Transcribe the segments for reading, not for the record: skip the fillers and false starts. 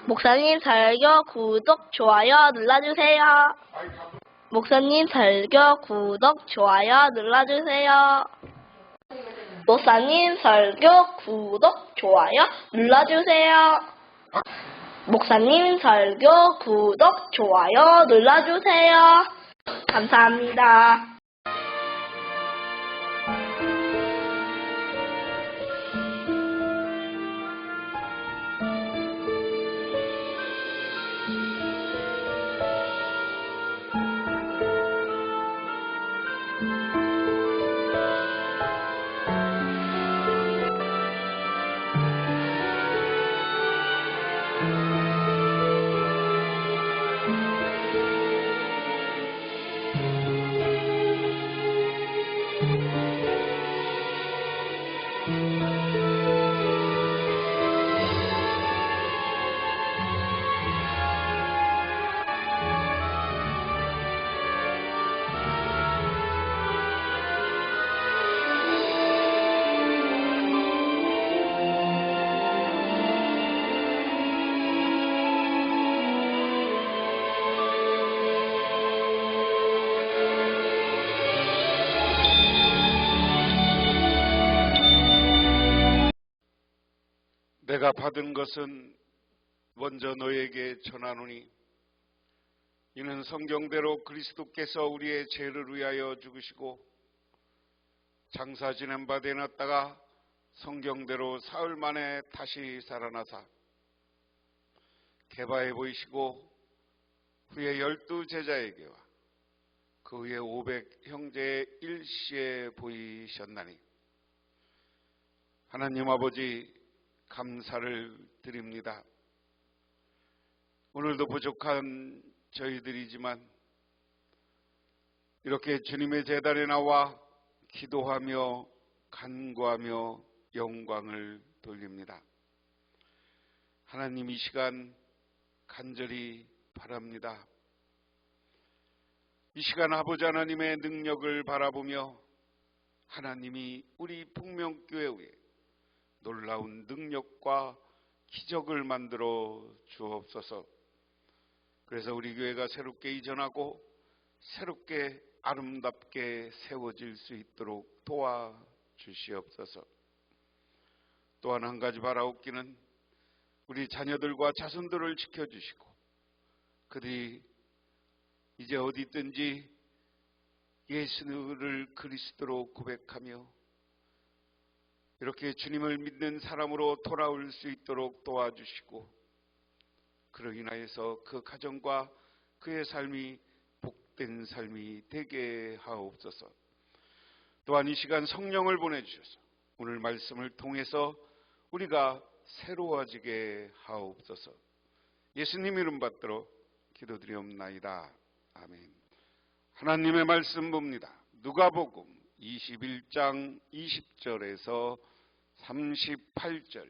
목사님 설교 구독, 좋아요 눌러주세요. 목사님 설교 구독, 좋아요 눌러주세요. 목사님 설교 구독, 좋아요 눌러주세요. 목사님 설교 구독, 좋아요 눌러주세요. 감사합니다. 내가 받은 것은 먼저 너에게 전하노니 이는 성경대로 그리스도께서 우리의 죄를 위하여 죽으시고 장사 지낸 바 되었다가 성경대로 사흘 만에 다시 살아나사 게바에 보이시고 후에 12 제자에게와 그 후에 500 형제의 일시에 보이셨나니 하나님 아버지 감사를 드립니다. 오늘도 부족한 저희들이지만 이렇게 주님의 제단에 나와 기도하며 간구하며 영광을 돌립니다. 하나님 이 시간 간절히 바랍니다. 이 시간 아버지 하나님의 능력을 바라보며 하나님이 우리 북명교회에 놀라운 능력과 기적을 만들어 주옵소서. 그래서 우리 교회가 새롭게 이전하고 새롭게 아름답게 세워질 수 있도록 도와주시옵소서. 또한 한 가지 바라옵기는 우리 자녀들과 자손들을 지켜주시고 그들이 이제 어디 있든지 예수를 그리스도로 고백하며 이렇게 주님을 믿는 사람으로 돌아올 수 있도록 도와주시고 그로 인하여서 그 가정과 그의 삶이 복된 삶이 되게 하옵소서. 또한 이 시간 성령을 보내주셔서 오늘 말씀을 통해서 우리가 새로워지게 하옵소서. 예수님 이름 받들어 기도드리옵나이다. 아멘. 하나님의 말씀 봅니다. 누가복음 21장 20절에서 38절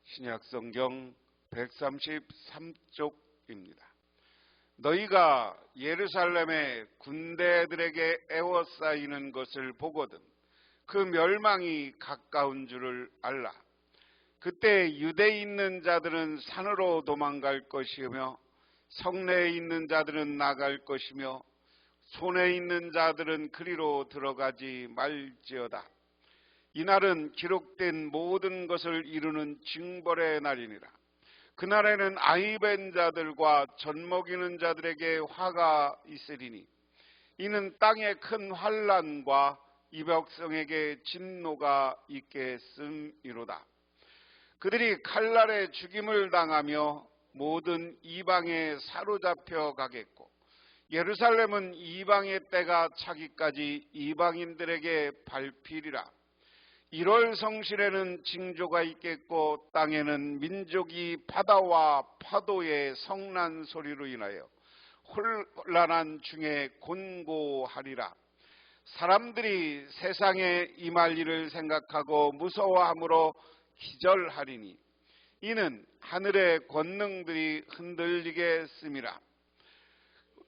신약성경 133쪽입니다. 너희가 예루살렘의 군대들에게 에워싸이는 것을 보거든 그 멸망이 가까운 줄을 알라. 그때 유대에 있는 자들은 산으로 도망갈 것이며 성내에 있는 자들은 나갈 것이며 손에 있는 자들은 그리로 들어가지 말지어다. 이날은 기록된 모든 것을 이루는 징벌의 날이니라. 그날에는 아이벤 자들과 젖먹이는 자들에게 화가 있으리니 이는 땅에 큰 환난과 이 백성에게 진노가 있겠음이로다. 그들이 칼날에 죽임을 당하며 모든 이방에 사로잡혀 가겠고 예루살렘은 이방의 때가 차기까지 이방인들에게 밟히리라. 1월 성실에는 징조가 있겠고 땅에는 민족이 바다와 파도의 성난 소리로 인하여 혼란한 중에 곤고하리라. 사람들이 세상에 임할 일을 생각하고 무서워함으로 기절하리니 이는 하늘의 권능들이 흔들리겠음이라.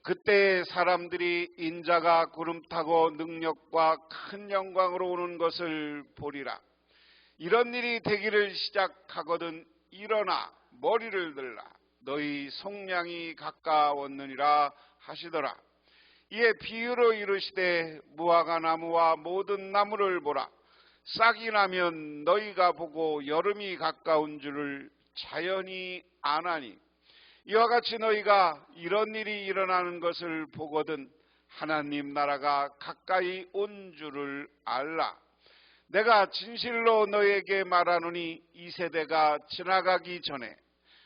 그때 사람들이 인자가 구름 타고 능력과 큰 영광으로 오는 것을 보리라. 이런 일이 되기를 시작하거든 일어나 머리를 들라 너희 속량이 가까웠느니라 하시더라. 이에 비유로 이르시되 무화과 나무와 모든 나무를 보라. 싹이 나면 너희가 보고 여름이 가까운 줄을 자연히 아나니 이와 같이 너희가 이런 일이 일어나는 것을 보거든 하나님 나라가 가까이 온 줄을 알라. 내가 진실로 너희에게 말하노니 이 세대가 지나가기 전에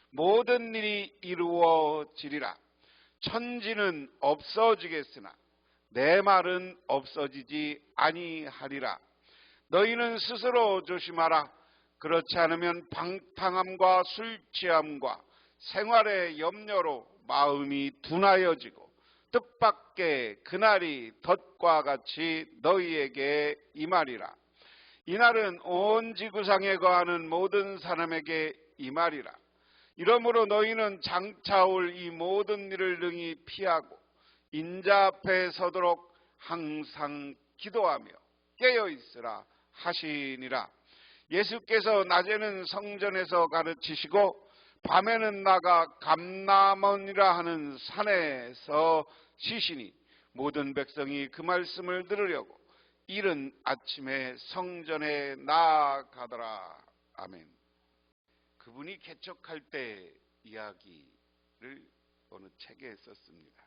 모든 일이 이루어지리라. 천지는 없어지겠으나 내 말은 없어지지 아니하리라. 너희는 스스로 조심하라. 그렇지 않으면 방탕함과 술 취함과 생활의 염려로 마음이 둔하여지고 뜻밖의 그날이 덫과 같이 너희에게 임하리라. 이날은 온 지구상에 거하는 모든 사람에게 임하리라. 이러므로 너희는 장차 올 이 모든 일을 능히 피하고 인자 앞에 서도록 항상 기도하며 깨어있으라 하시니라. 예수께서 낮에는 성전에서 가르치시고 밤에는 나가 감람원이라 하는 산에서 쉬시니 모든 백성이 그 말씀을 들으려고 이른 아침에 성전에 나아가더라. 아멘. 그분이 개척할 때 이야기를 어느 책에 썼습니다.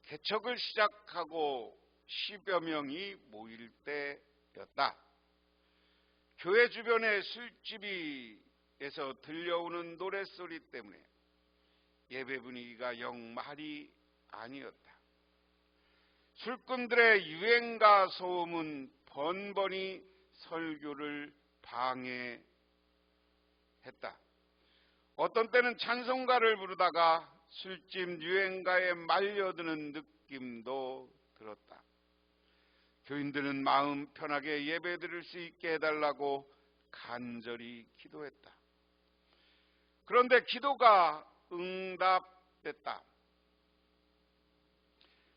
개척을 시작하고 10여 명이 모일 때였다. 교회 주변의 술집에서 들려오는 노랫소리 때문에 예배 분위기가 영 말이 아니었다. 술꾼들의 유행가 소음은 번번이 설교를 방해했다. 어떤 때는 찬송가를 부르다가 술집 유행가에 말려드는 느낌도 들었다. 교인들은 마음 편하게 예배 드릴 수 있게 해달라고 간절히 기도했다. 그런데 기도가 응답됐다.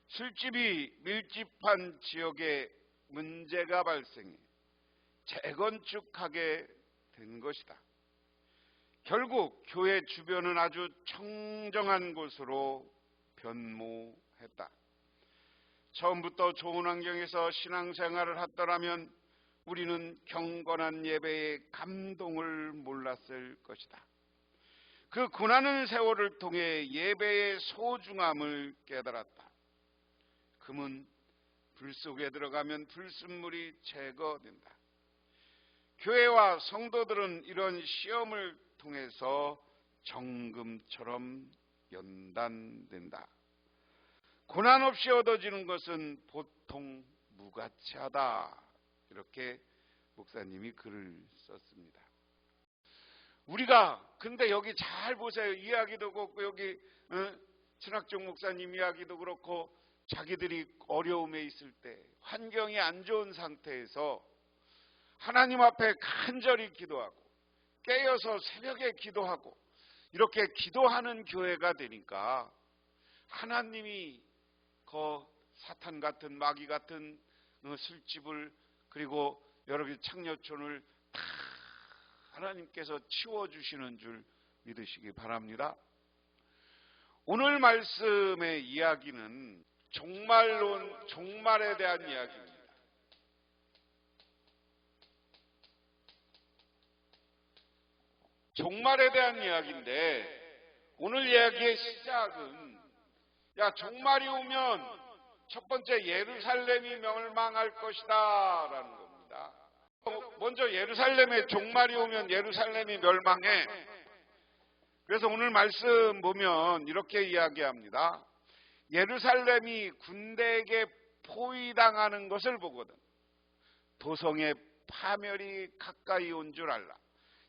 술집이 밀집한 지역에 문제가 발생해 재건축하게 된 것이다. 결국 교회 주변은 아주 청정한 곳으로 변모했다. 처음부터 좋은 환경에서 신앙생활을 했더라면 우리는 경건한 예배의 감동을 몰랐을 것이다. 그 고난의 세월을 통해 예배의 소중함을 깨달았다. 금은 불 속에 들어가면 불순물이 제거된다. 교회와 성도들은 이런 시험을 통해서 정금처럼 연단된다. 고난 없이 얻어지는 것은 보통 무가치하다. 이렇게 목사님이 글을 썼습니다. 우리가 근데 여기 잘 보세요. 이야기도 그렇고 여기 신학종 목사님 이야기도 그렇고 자기들이 어려움에 있을 때 환경이 안 좋은 상태에서 하나님 앞에 간절히 기도하고 깨어서 새벽에 기도하고 이렇게 기도하는 교회가 되니까 하나님이 그 사탄 같은 마귀 같은 술집을 그리고 여러 개 창녀촌을 다 하나님께서 치워주시는 줄 믿으시기 바랍니다. 오늘 말씀의 이야기는 종말에 대한 이야기입니다. 종말에 대한 이야기인데 오늘 이야기의 시작은 종말이 오면 첫 번째 예루살렘이 멸망할 것이다 라는 겁니다. 먼저 예루살렘에 종말이 오면 예루살렘이 멸망해. 그래서 오늘 말씀 보면 이렇게 이야기합니다. 예루살렘이 군대에게 포위당하는 것을 보거든 도성의 파멸이 가까이 온 줄 알라.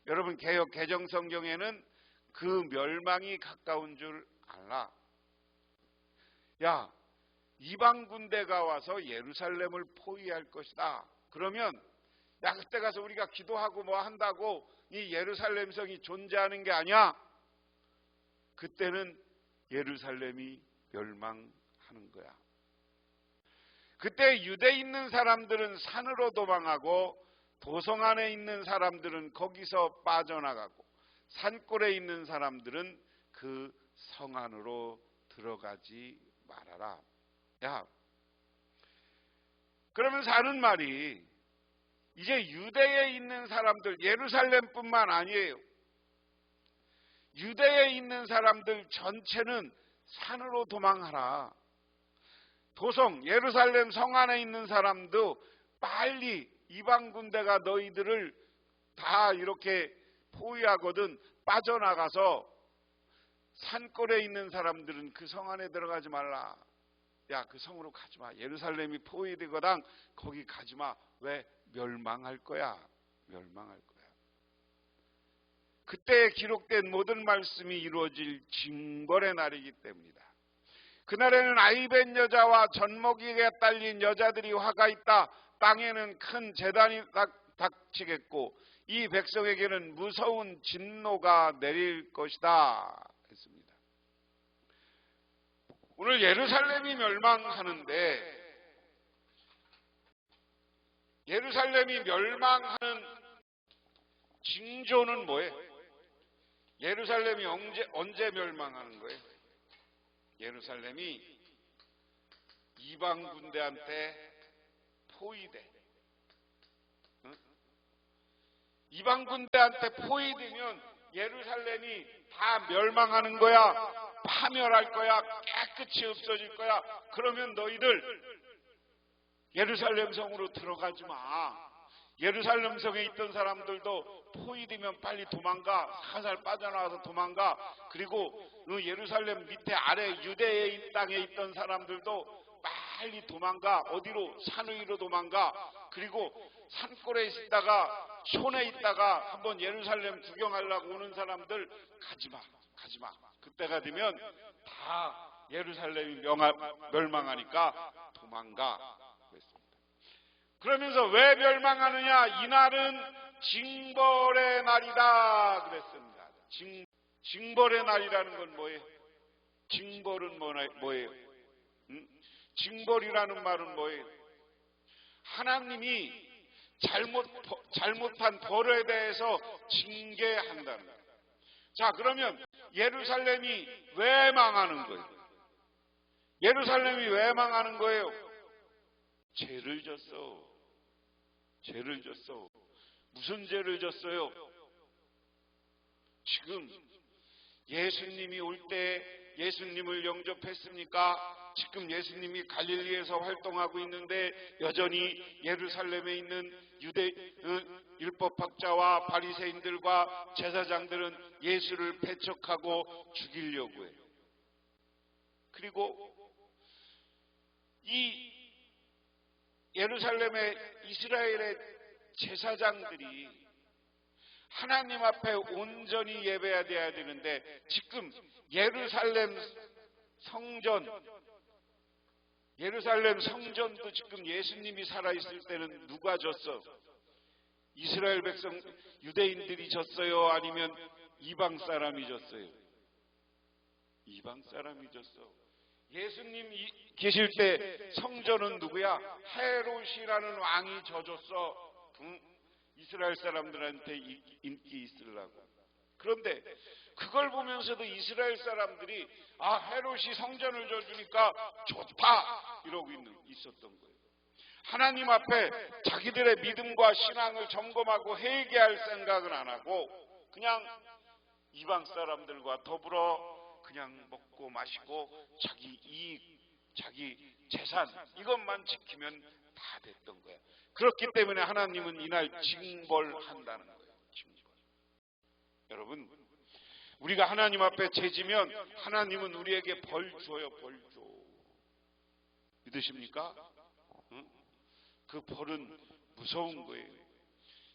여러분 개역 개정성경에는 그 멸망이 가까운 줄 알라. 이방 군대가 와서 예루살렘을 포위할 것이다. 그러면 그때 가서 우리가 기도하고 뭐 한다고 이 예루살렘 성이 존재하는 게 아니야. 그때는 예루살렘이 멸망하는 거야. 그때 유대에 있는 사람들은 산으로 도망하고 도성 안에 있는 사람들은 거기서 빠져나가고 산골에 있는 사람들은 그 성 안으로 들어가지 말아라. 야, 그러면서 하는 말이 이제 유대에 있는 사람들, 예루살렘뿐만 아니에요. 유대에 있는 사람들 전체는 산으로 도망하라. 도성, 예루살렘 성 안에 있는 사람도 빨리 이방 군대가 너희들을 다 이렇게 포위하거든 빠져나가서 산골에 있는 사람들은 그 성 안에 들어가지 말라. 야, 그 성으로 가지 마. 예루살렘이 포위되거든 거기 가지 마. 왜? 멸망할 거야. 멸망할 거야. 그때 기록된 모든 말씀이 이루어질 징벌의 날이기 때문이다. 그날에는 아이벤 여자와 젖먹이에 딸린 여자들이 화가 있다. 땅에는 큰 재단이 닥치겠고 이 백성에게는 무서운 진노가 내릴 것이다 했습니다. 오늘 예루살렘이 멸망하는데 예루살렘이 멸망하는 징조는 뭐예요? 예루살렘이 언제 멸망하는 거예요? 예루살렘이 이방 군대한테 포위돼. 응? 이방 군대한테 포위되면 예루살렘이 다 멸망하는 거야. 파멸할 거야. 깨끗이 없어질 거야. 그러면 너희들 예루살렘 성으로 들어가지 마. 예루살렘 성에 있던 사람들도 포위되면 빨리 도망가. 살살 빠져나와서 도망가. 그리고 예루살렘 밑에 아래 유대의 땅에 있던 사람들도 빨리 도망가. 어디로? 산 위로 도망가. 그리고 산골에 있다가 촌에 있다가 한번 예루살렘 구경하려고 오는 사람들 가지마. 가지마. 그때가 되면 다 예루살렘이 멸망하니까 도망가. 그러면서 왜 멸망하느냐? 이날은 징벌의 날이다 그랬습니다. 징벌의 날이라는 건 뭐예요? 징벌은 뭐예요? 징벌이라는 말은 뭐예요? 하나님이 잘못한 벌에 대해서 징계한다는 거예요. 자, 그러면 예루살렘이 왜 망하는 거예요? 예루살렘이 왜 망하는 거예요? 죄를 졌어. 죄를 졌어. 무슨 죄를 졌어요? 지금 예수님이 올 때 예수님을 영접했습니까? 지금 예수님이 갈릴리에서 활동하고 있는데 여전히 예루살렘에 있는 유대 율법학자와 바리새인들과 제사장들은 예수를 배척하고 죽이려고 해요. 그리고 이 예루살렘의 이스라엘의 제사장들이 하나님 앞에 온전히 예배해야 되는데 지금 예루살렘 성전도 지금 예수님이 살아있을 때는 누가 졌어? 이스라엘 백성 유대인들이 졌어요? 아니면 이방 사람이 졌어요? 이방 사람이 졌어. 예수님 계실 때 성전은 누구야? 헤롯이라는 왕이 져줬어. 이스라엘 사람들한테 인기 있으려고. 그런데 그걸 보면서도 이스라엘 사람들이 헤롯이 성전을 져주니까 좋다 이러고 있었던 거예요. 하나님 앞에 자기들의 믿음과 신앙을 점검하고 회개할 생각은 안 하고 그냥 이방 사람들과 더불어 그냥 먹고 마시고 자기 이익, 자기 재산 이것만 지키면 다 됐던 거야. 그렇기 때문에 하나님은 이날 징벌한다는 거예요. 징벌. 여러분, 우리가 하나님 앞에 죄지면 하나님은 우리에게 벌 줘요. 벌 줘. 믿으십니까? 응? 그 벌은 무서운 거예요.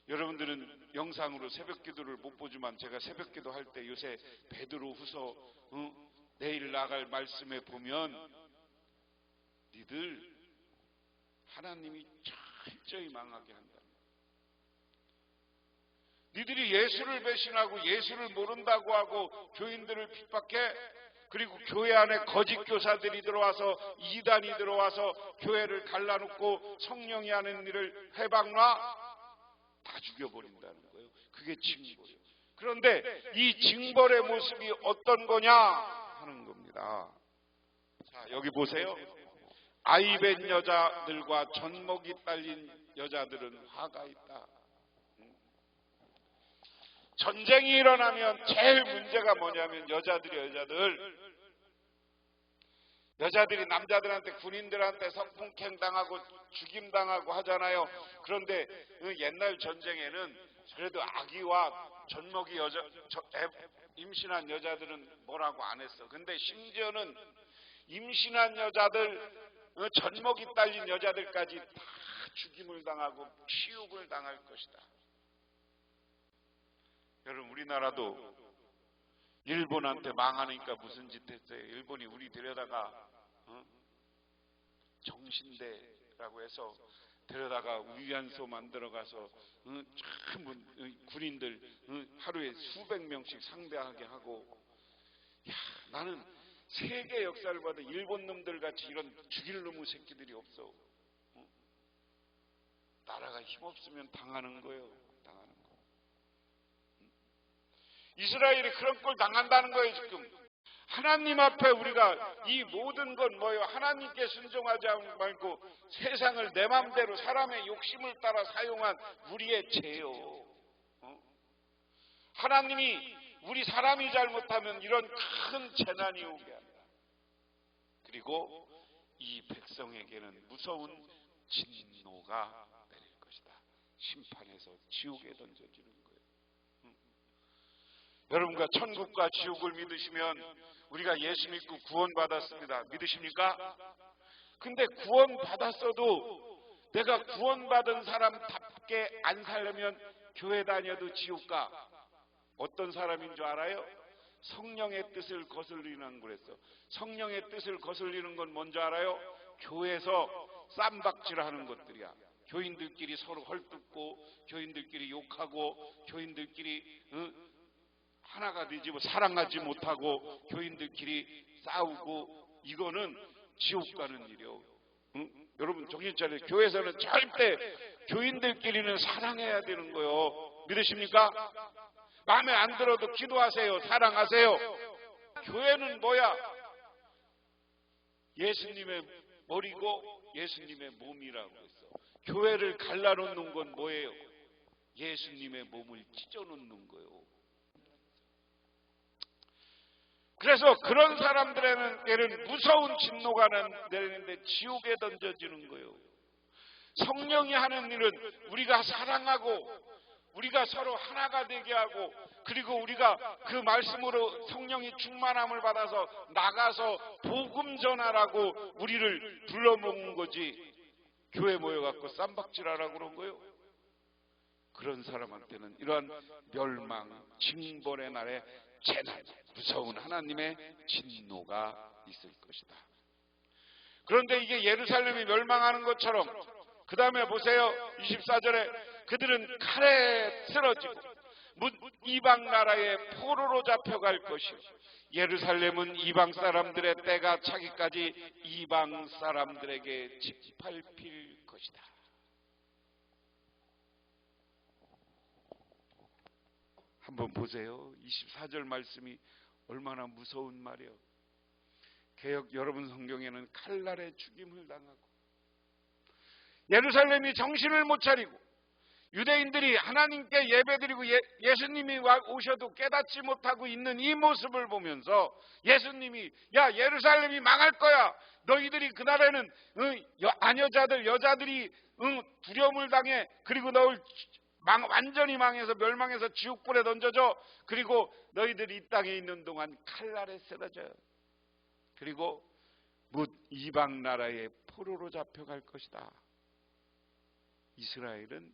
여러분들은 영상으로 새벽기도를 못 보지만 제가 새벽기도 할 때 요새 베드로후서 내일 나갈 말씀에 보면 니들 하나님이 철저히 망하게 한다. 니들이 예수를 배신하고 예수를 모른다고 하고 교인들을 핍박해. 그리고 교회 안에 거짓 교사들이 들어와서 이단이 들어와서 교회를 갈라놓고 성령이 하는 일을 해박놔. 다 죽여버린다는 거예요. 그게 징벌이에요. 그런데 이 징벌의 모습이 어떤 거냐 하는 겁니다. 자, 여기 보세요. 아이벤 여자들과 젖먹이 딸린 여자들은 화가 있다. 전쟁이 일어나면 제일 문제가 뭐냐면 여자들이 남자들한테 군인들한테 성폭행 당하고 죽임 당하고 하잖아요. 그런데 옛날 전쟁에는 그래도 아기와 젖먹이 임신한 여자들은 뭐라고 안 했어. 근데 심지어는 임신한 여자들, 젖먹이 딸린 여자들까지 다 죽임을 당하고 치욕을 당할 것이다. 여러분, 우리나라도 일본한테 망하니까 무슨 짓 했어요? 일본이 우리 데려다가 정신대라고 해서 데려다가 위안소 만들어 가서 참 군인들 하루에 수백 명씩 상대하게 하고. 야, 나는 세계 역사를 봐도 일본 놈들 같이 이런 죽일 놈의 새끼들이 없어. 나라가 힘없으면 당하는 거예요. 당하는 거. 이스라엘이 그런 걸 당한다는 거예요. 지금 하나님 앞에 우리가 이 모든 건 뭐예요? 하나님께 순종하지 말고 세상을 내 맘대로 사람의 욕심을 따라 사용한 우리의 죄요. 하나님이 우리 사람이 잘못하면 이런 큰 재난이 오게 한다. 그리고 이 백성에게는 무서운 진노가 내릴 것이다. 심판해서 지옥에 던져지는 거예요. 여러분과 천국과 지옥을 믿으시면 우리가 예수 믿고 구원받았습니다. 믿으십니까? 근데 구원받았어도 내가 구원받은 사람답게 안 살려면 교회 다녀도 지옥 가. 어떤 사람인 줄 알아요? 성령의 뜻을 거슬리는 그랬어. 성령의 뜻을 거슬리는 건 뭔지 알아요? 교회에서 쌈박질하는 것들이야. 교인들끼리 서로 헐뜯고, 교인들끼리 욕하고, 교인들끼리 하나가 되지 사랑하지 못하고, 교인들끼리 싸우고. 이거는 지옥 가는 일이요. 여러분 정신 차려요. 교회에서는 절대 교인들끼리는 사랑해야 되는 거예요. 믿으십니까? 마음에 안 들어도 기도하세요. 사랑하세요. 교회는 뭐야? 예수님의 머리고 예수님의 몸이라고 했어. 교회를 갈라놓는 건 뭐예요? 예수님의 몸을 찢어놓는 거예요. 그래서 그런 사람들에게는 무서운 진노가 내리는데 지옥에 던져지는 거예요. 성령이 하는 일은 우리가 사랑하고 우리가 서로 하나가 되게 하고, 그리고 우리가 그 말씀으로 성령이 충만함을 받아서 나가서 복음 전하라고 우리를 불러모은 거지. 교회 모여갖고 쌈박질하라고 그런 거예요. 그런 사람한테는 이러한 멸망, 징벌의 날에 재난, 무서운 하나님의 진노가 있을 것이다. 그런데 이게 예루살렘이 멸망하는 것처럼, 그 다음에 보세요. 24절에 그들은 칼에 쓰러지고 이방 나라의 포로로 잡혀갈 것이요, 예루살렘은 이방 사람들의 때가 차기까지 이방 사람들에게 짓밟힐 것이다. 한번 보세요. 24절 말씀이 얼마나 무서운 말이에요. 개역 여러분 성경에는 칼날에 죽임을 당하고, 예루살렘이 정신을 못 차리고 유대인들이 하나님께 예배드리고 예수님이 오셔도 깨닫지 못하고 있는 이 모습을 보면서 예수님이, 야, 예루살렘이 망할 거야. 너희들이 그날에는 아녀자들, 여자들이 두려움을 당해. 그리고 너를 완전히 망해서 멸망해서 지옥불에 던져져. 그리고 너희들이 이 땅에 있는 동안 칼날에 쓰러져요. 그리고 뭇 이방 나라의 포로로 잡혀갈 것이다. 이스라엘은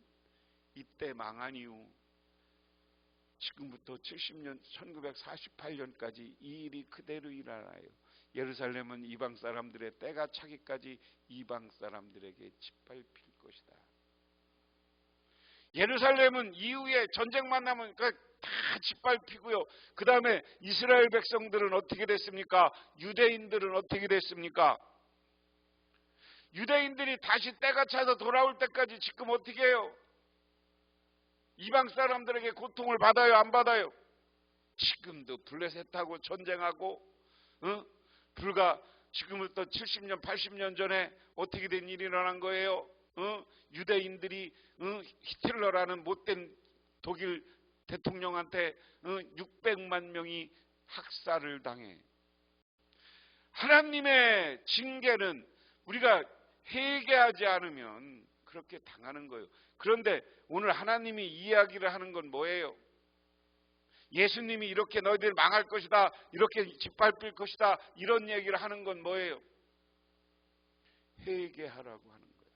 이때 망한 이후 지금부터 70년 1948년까지 이 일이 그대로 일어나요. 예루살렘은 이방 사람들의 때가 차기까지 이방 사람들에게 짓밟힐 것이다. 예루살렘은 이후에 전쟁만 나면 다 짓밟히고요. 그 다음에 이스라엘 백성들은 어떻게 됐습니까? 유대인들은 어떻게 됐습니까? 유대인들이 다시 때가 차서 돌아올 때까지 지금 어떻게 해요? 이방 사람들에게 고통을 받아요, 안 받아요? 지금도 블레셋하고 전쟁하고, 불과 지금부터 70년, 80년 전에 어떻게 된 일이 일어난 거예요? 유대인들이 히틀러라는 못된 독일 대통령한테 600만 명이 학살을 당해. 하나님의 징계는 우리가 회개하지 않으면 그렇게 당하는 거예요. 그런데 오늘 하나님이 이야기를 하는 건 뭐예요? 예수님이 이렇게 너희들 망할 것이다, 이렇게 짓밟힐 것이다, 이런 얘기를 하는 건 뭐예요? 회개하라고 하는 거예요.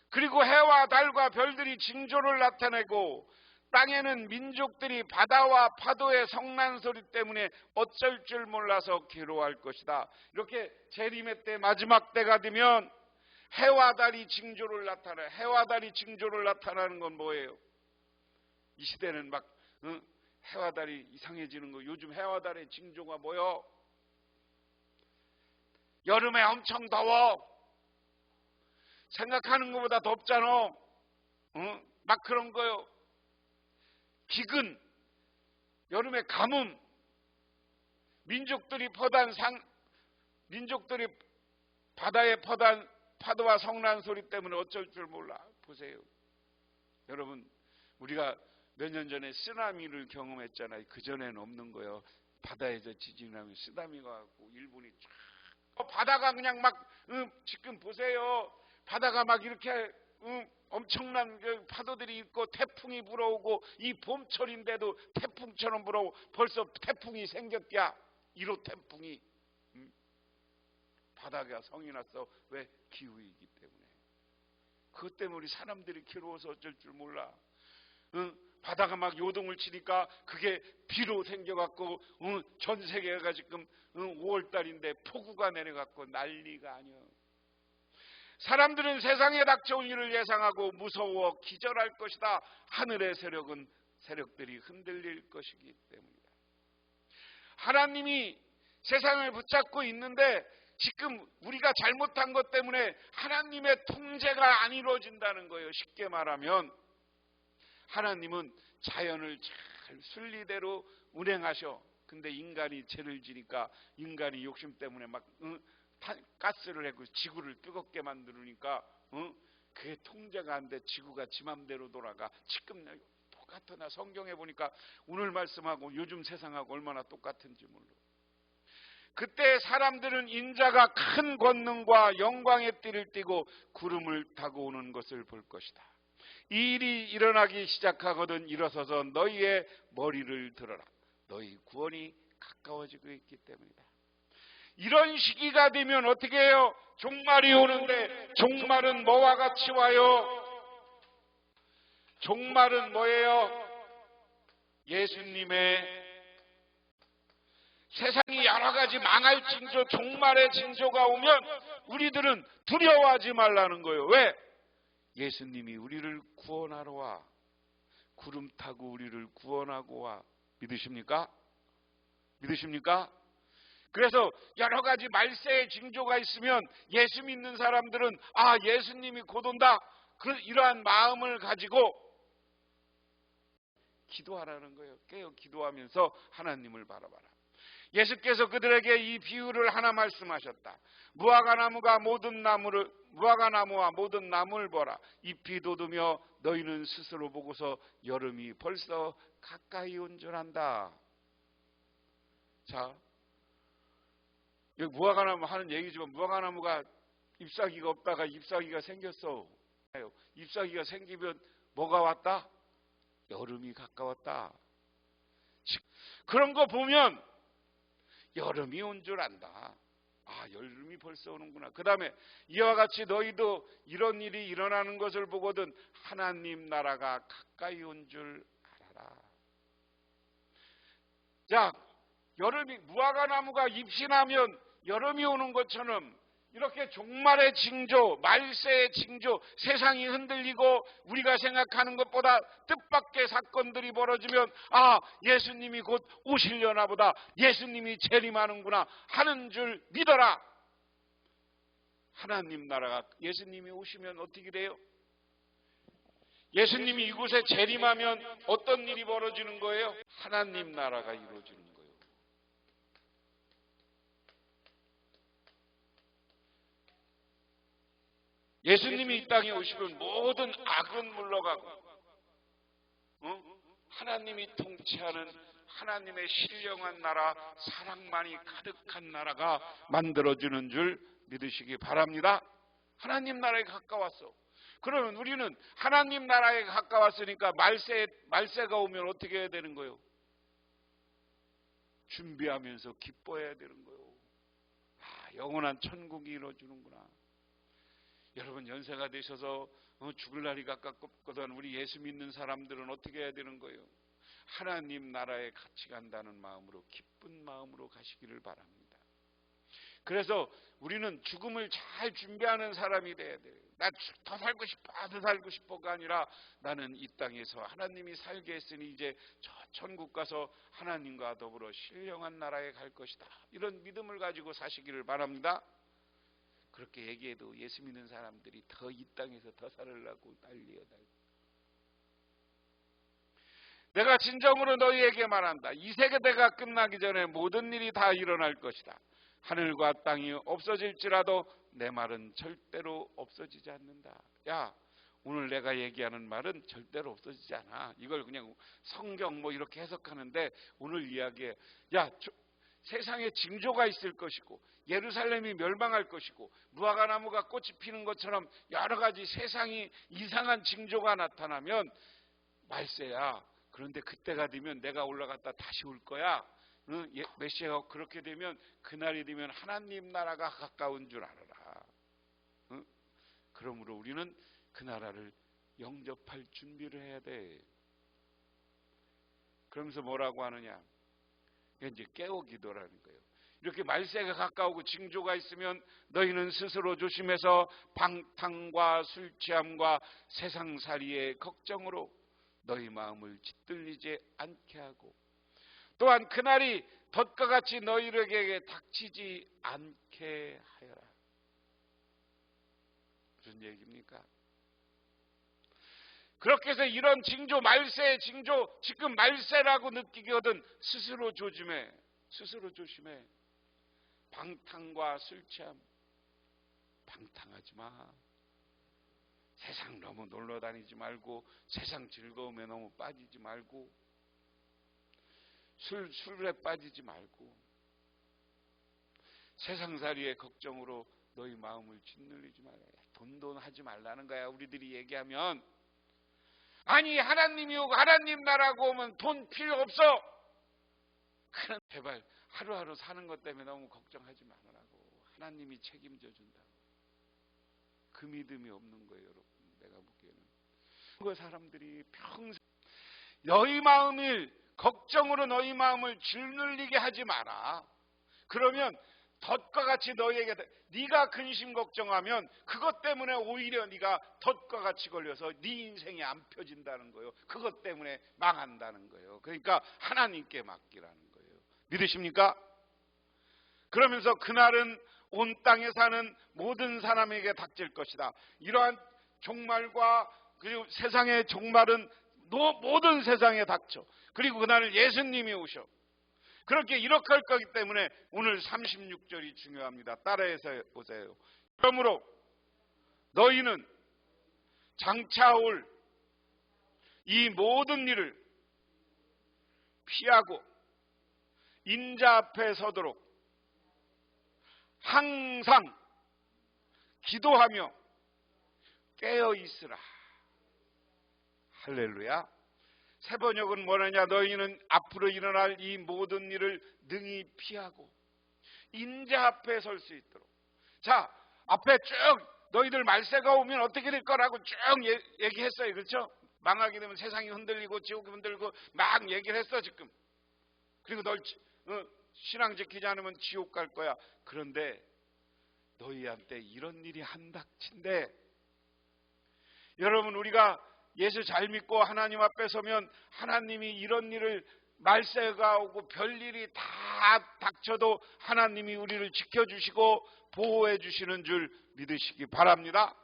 그리고 해와 달과 별들이 징조를 나타내고 땅에는 민족들이 바다와 파도의 성난 소리 때문에 어쩔 줄 몰라서 괴로워할 것이다. 이렇게 재림의 때, 마지막 때가 되면 해와 달이 징조를 나타내. 해와 달이 징조를 나타나는 건 뭐예요? 이 시대는 막 해와 달이 이상해지는 거. 요즘 해와 달의 징조가 뭐요? 여름에 엄청 더워. 생각하는 것보다 덥잖아. 막 그런 거요. 기근, 여름에 가뭄, 민족들이 바다에 퍼단 파도와 성난 소리 때문에 어쩔 줄 몰라. 보세요. 여러분, 우리가 몇 년 전에 쓰나미를 경험했잖아요. 그전에는 없는 거예요. 바다에서 지진이 나면 쓰나미가 왔고 일본이 쫙 바다가 그냥 막 지금 보세요. 바다가 막 이렇게 엄청난 파도들이 있고 태풍이 불어오고 이 봄철인데도 태풍처럼 불어오고 벌써 태풍이 생겼야. 1호 태풍이 바다가 성이 났어. 왜? 기후이기 때문에. 그것 때문에 우리 사람들이 괴로워서 어쩔 줄 몰라. 바다가 막 요동을 치니까 그게 비로 생겨갖고 전 세계가 지금 5월달인데 폭우가 내려갖고 난리가 아니야. 사람들은 세상에 닥쳐올 일을 예상하고 무서워 기절할 것이다. 하늘의 세력들이 흔들릴 것이기 때문이다. 하나님이 세상을 붙잡고 있는데 지금 우리가 잘못한 것 때문에 하나님의 통제가 안 이루어진다는 거예요. 쉽게 말하면 하나님은 자연을 잘 순리대로 운행하셔. 근데 인간이 죄를 지니까 인간이 욕심 때문에 막 가스를 내고 지구를 뜨겁게 만들으니까 그게 통제가 안 돼. 지구가 지 맘대로 돌아가. 지금 똑같아. 성경에 보니까 오늘 말씀하고 요즘 세상하고 얼마나 똑같은지 몰라. 그때 사람들은 인자가 큰 권능과 영광의 띠를 띠고 구름을 타고 오는 것을 볼 것이다. 이 일이 일어나기 시작하거든 일어서서 너희의 머리를 들어라. 너희 구원이 가까워지고 있기 때문이다. 이런 시기가 되면 어떻게 해요? 종말이 오는데 종말은 뭐와 같이 와요? 종말은 뭐예요? 예수님의 세상이 여러 가지 망할 징조, 종말의 징조가 오면 우리들은 두려워하지 말라는 거예요. 왜? 예수님이 우리를 구원하러 와. 구름 타고 우리를 구원하고 와. 믿으십니까? 믿으십니까? 그래서 여러 가지 말세의 징조가 있으면 예수 믿는 사람들은 예수님이 곧 온다. 이러한 마음을 가지고 기도하라는 거예요. 깨어 기도하면서 하나님을 바라봐라. 예수께서 그들에게 이 비유를 하나 말씀하셨다. 무화과나무와 모든 나무를 보라. 잎이 돋으며 너희는 스스로 보고서 여름이 벌써 가까이 온 줄 안다. 자, 여기 무화과나무 하는 얘기지만 무화과나무가 잎사귀가 없다가 잎사귀가 생겼어. 잎사귀가 생기면 뭐가 왔다? 여름이 가까웠다. 그런 거 보면 여름이 온 줄 안다. 여름이 벌써 오는구나. 그 다음에 이와 같이 너희도 이런 일이 일어나는 것을 보거든 하나님 나라가 가까이 온 줄 알아라. 자, 여름이 무화과나무가 잎이 나면 여름이 오는 것처럼 이렇게 종말의 징조, 말세의 징조, 세상이 흔들리고 우리가 생각하는 것보다 뜻밖의 사건들이 벌어지면 예수님이 곧 오시려나 보다. 예수님이 재림하는구나 하는 줄 믿어라. 하나님 나라가 예수님이 오시면 어떻게 돼요? 예수님이 이곳에 재림하면 어떤 일이 벌어지는 거예요? 하나님 나라가 이루어지는 거예요. 예수님이 이 땅에 오시면 모든 악은 물러가고 하나님이 통치하는 하나님의 신령한 나라, 사랑만이 가득한 나라가 만들어지는 줄 믿으시기 바랍니다. 하나님 나라에 가까웠어. 그러면 우리는 하나님 나라에 가까웠으니까 말세가 오면 어떻게 해야 되는 거예요? 준비하면서 기뻐해야 되는 거예요. 영원한 천국이 이루어지는구나. 여러분, 연세가 되셔서 죽을 날이 가깝거든 우리 예수 믿는 사람들은 어떻게 해야 되는 거예요? 하나님 나라에 같이 간다는 마음으로, 기쁜 마음으로 가시기를 바랍니다. 그래서 우리는 죽음을 잘 준비하는 사람이 돼야 돼요. 나 더 살고 싶어, 더 살고 싶어가 아니라 나는 이 땅에서 하나님이 살게 했으니 이제 저 천국 가서 하나님과 더불어 신령한 나라에 갈 것이다. 이런 믿음을 가지고 사시기를 바랍니다. 그렇게 얘기해도 예수 믿는 사람들이 더 이 땅에서 더 살으려고 난리여달고. 내가 진정으로 너희에게 말한다. 이 세대가 끝나기 전에 모든 일이 다 일어날 것이다. 하늘과 땅이 없어질지라도 내 말은 절대로 없어지지 않는다. 야, 오늘 내가 얘기하는 말은 절대로 없어지지 않아. 이걸 그냥 성경 뭐 이렇게 해석하는데 오늘 이야기에 세상에 징조가 있을 것이고 예루살렘이 멸망할 것이고 무화과나무가 꽃이 피는 것처럼 여러 가지 세상이 이상한 징조가 나타나면 말세야. 그런데 그때가 되면 내가 올라갔다 다시 올 거야. 메시아가 그렇게 되면 그날이 되면 하나님 나라가 가까운 줄 알아라. 그러므로 우리는 그 나라를 영접할 준비를 해야 돼. 그러면서 뭐라고 하느냐? 이제 깨어 기도라는 거예요. 이렇게 말세가 가까우고 징조가 있으면 너희는 스스로 조심해서 방탕과 술 취함과 세상살이의 걱정으로 너희 마음을 짓들리지 않게 하고 또한 그날이 덫과 같이 너희에게 닥치지 않게 하여라. 무슨 얘기입니까? 그렇게 해서 이런 징조, 말세의 징조, 지금 말세라고 느끼거든 스스로 조심해. 스스로 조심해. 방탕과 술 취함. 방탕하지 마. 세상 너무 놀러 다니지 말고 세상 즐거움에 너무 빠지지 말고 술에 빠지지 말고 세상살이의 걱정으로 너희 마음을 짓눌리지 말아야. 돈 하지 말라는 거야. 우리들이 얘기하면 아니 하나님이 오고 하나님 나라고 오면 돈 필요 없어. 그럼 제발 하루하루 사는 것 때문에 너무 걱정하지 말으라고. 하나님이 책임져 준다고. 그 믿음이 없는 거예요, 여러분. 내가 보기에는 그 사람들이 평생 너희 마음을 걱정으로 너희 마음을 짓눌리게 하지 마라. 그러면 덫과 같이 너희에게 네가 근심 걱정하면 그것 때문에 오히려 네가 덫과 같이 걸려서 네 인생이 안 펴진다는 거예요. 그것 때문에 망한다는 거예요. 그러니까 하나님께 맡기라는 거예요. 믿으십니까? 그러면서 그날은 온 땅에 사는 모든 사람에게 닥칠 것이다. 이러한 종말과 그리고 세상의 종말은 모든 세상에 닥쳐. 그리고 그날은 예수님이 오셔. 그렇게 이렇게 할 거기 때문에 오늘 36절이 중요합니다. 따라해서 보세요. 그러므로 너희는 장차 올 이 모든 일을 피하고 인자 앞에 서도록 항상 기도하며 깨어 있으라. 할렐루야. 새 번역은 뭐냐냐? 너희는 앞으로 일어날 이 모든 일을 능히 피하고 인자 앞에 설 수 있도록. 자, 앞에 쭉 너희들 말세가 오면 어떻게 될 거라고 쭉 얘기했어요. 그렇죠? 망하게 되면 세상이 흔들리고 지옥이 흔들고 막 얘기를 했어 지금. 그리고 널 신앙 지키지 않으면 지옥 갈 거야. 그런데 너희한테 이런 일이 한닥친데, 여러분 우리가 예수 잘 믿고 하나님 앞에 서면 하나님이 이런 일을 말세가 오고 별일이 다 닥쳐도 하나님이 우리를 지켜주시고 보호해 주시는 줄 믿으시기 바랍니다.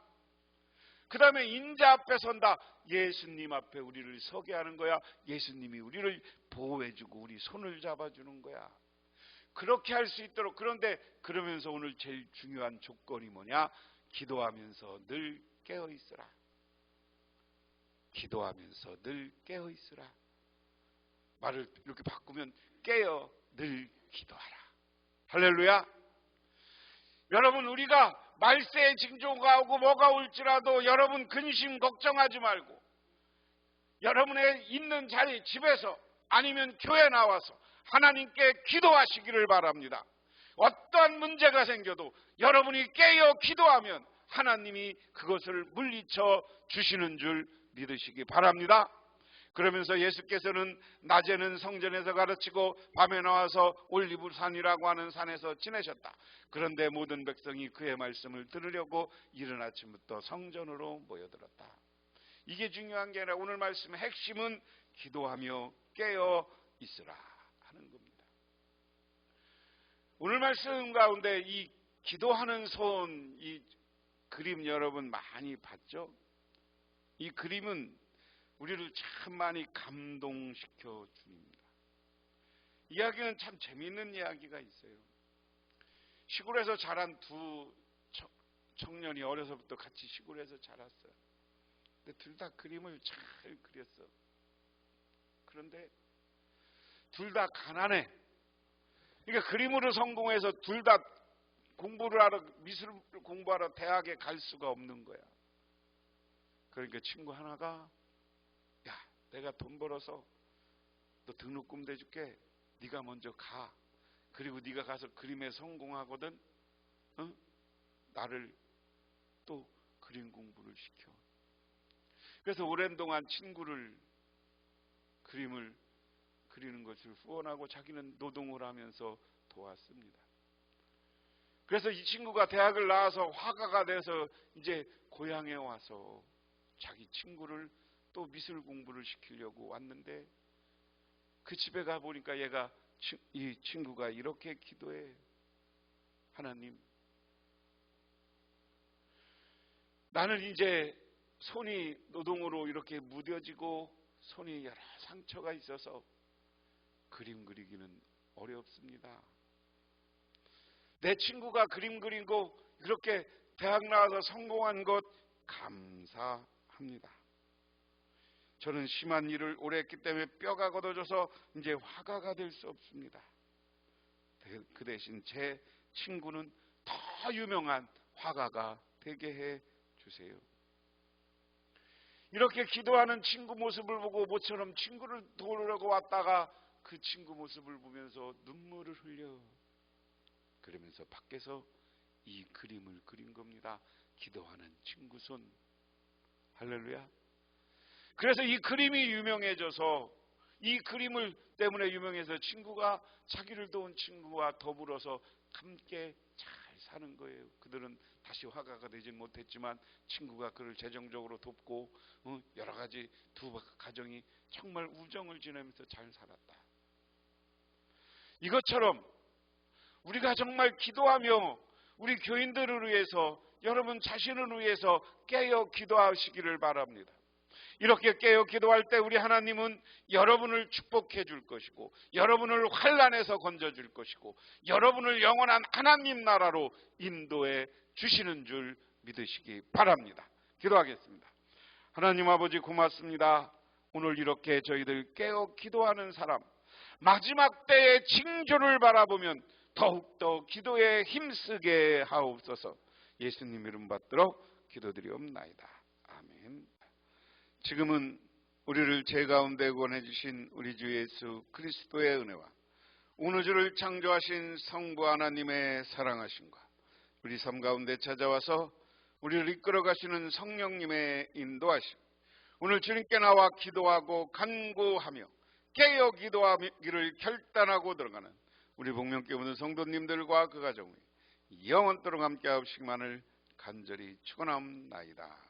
그 다음에 인자 앞에 선다. 예수님 앞에 우리를 서게 하는 거야. 예수님이 우리를 보호해주고 우리 손을 잡아주는 거야. 그렇게 할 수 있도록. 그런데 그러면서 오늘 제일 중요한 조건이 뭐냐? 기도하면서 늘 깨어있으라. 기도하면서 늘 깨어있으라. 말을 이렇게 바꾸면 깨어 늘 기도하라. 할렐루야. 여러분, 우리가 말세의 징조가 오고 뭐가 올지라도 여러분 근심 걱정하지 말고 여러분의 있는 자리, 집에서 아니면 교회 나와서 하나님께 기도하시기를 바랍니다. 어떠한 문제가 생겨도 여러분이 깨어 기도하면 하나님이 그것을 물리쳐 주시는 줄 믿으시기 바랍니다. 그러면서 예수께서는 낮에는 성전에서 가르치고 밤에 나와서 올리브산이라고 하는 산에서 지내셨다. 그런데 모든 백성이 그의 말씀을 들으려고 이른 아침부터 성전으로 모여들었다. 이게 중요한 게 아니라 오늘 말씀의 핵심은 기도하며 깨어 있으라 하는 겁니다. 오늘 말씀 가운데 이 기도하는 손, 이 그림 여러분 많이 봤죠? 이 그림은 우리를 참 많이 감동시켜 줍니다. 이야기는 참 재미있는 이야기가 있어요. 시골에서 자란 두 청년이 어려서부터 같이 시골에서 자랐어요. 근데 둘 다 그림을 잘 그렸어. 그런데 둘 다 가난해. 그러니까 그림으로 성공해서 둘 다 공부를 하러, 미술 공부하러 대학에 갈 수가 없는 거야. 그러니까 친구 하나가, 야, 내가 돈 벌어서 너 등록금 대줄게. 네가 먼저 가. 그리고 네가 가서 그림에 성공하거든. 응? 나를 또 그림 공부를 시켜. 그래서 오랜 동안 친구를 그림을 그리는 것을 후원하고 자기는 노동을 하면서 도왔습니다. 그래서 이 친구가 대학을 나와서 화가가 돼서 이제 고향에 와서 자기 친구를 또 미술 공부를 시키려고 왔는데 그 집에 가보니까 이 친구가 이렇게 기도해. 하나님, 나는 이제 손이 노동으로 이렇게 무뎌지고 손이 여러 상처가 있어서 그림 그리기는 어렵습니다. 내 친구가 그림 그리고 이렇게 대학 나와서 성공한 것 감사합니다. 저는 심한 일을 오래 했기 때문에 뼈가 걷어져서 이제 화가가 될 수 없습니다. 그 대신 제 친구는 더 유명한 화가가 되게 해 주세요. 이렇게 기도하는 친구 모습을 보고 모처럼 친구를 도우려고 왔다가 그 친구 모습을 보면서 눈물을 흘려. 그러면서 밖에서 이 그림을 그린 겁니다. 기도하는 친구 손. 할렐루야. 그래서 이 그림이 유명해져서 이 그림을 때문에 유명해서 친구가 자기를 도운 친구와 더불어서 함께 잘 사는 거예요. 그들은 다시 화가가 되진 못했지만 친구가 그를 재정적으로 돕고 여러 가지 두 가정이 정말 우정을 지내면서 잘 살았다. 이것처럼 우리가 정말 기도하며 우리 교인들을 위해서 여러분 자신을 위해서 깨어 기도하시기를 바랍니다. 이렇게 깨어 기도할 때 우리 하나님은 여러분을 축복해 줄 것이고 여러분을 환난에서 건져 줄 것이고 여러분을 영원한 하나님 나라로 인도해 주시는 줄 믿으시기 바랍니다. 기도하겠습니다. 하나님 아버지 고맙습니다. 오늘 이렇게 저희들 깨어 기도하는 사람, 마지막 때의 징조를 바라보면 더욱더 기도에 힘쓰게 하옵소서. 예수님 이름 받들어 기도드리옵나이다. 아멘. 지금은 우리를 죄 가운데 구원해 주신 우리 주 예수 그리스도의 은혜와 온 우주를 창조하신 성부 하나님의 사랑하심과 우리 삶 가운데 찾아와서 우리를 이끌어 가시는 성령님의 인도하심, 오늘 주님께 나와 기도하고 간구하며 깨어 기도하기를 결단하고 들어가는 우리 복명교회 모든 성도님들과 그 가정이 영원토록 함께 하시기만을 간절히 축원합니다.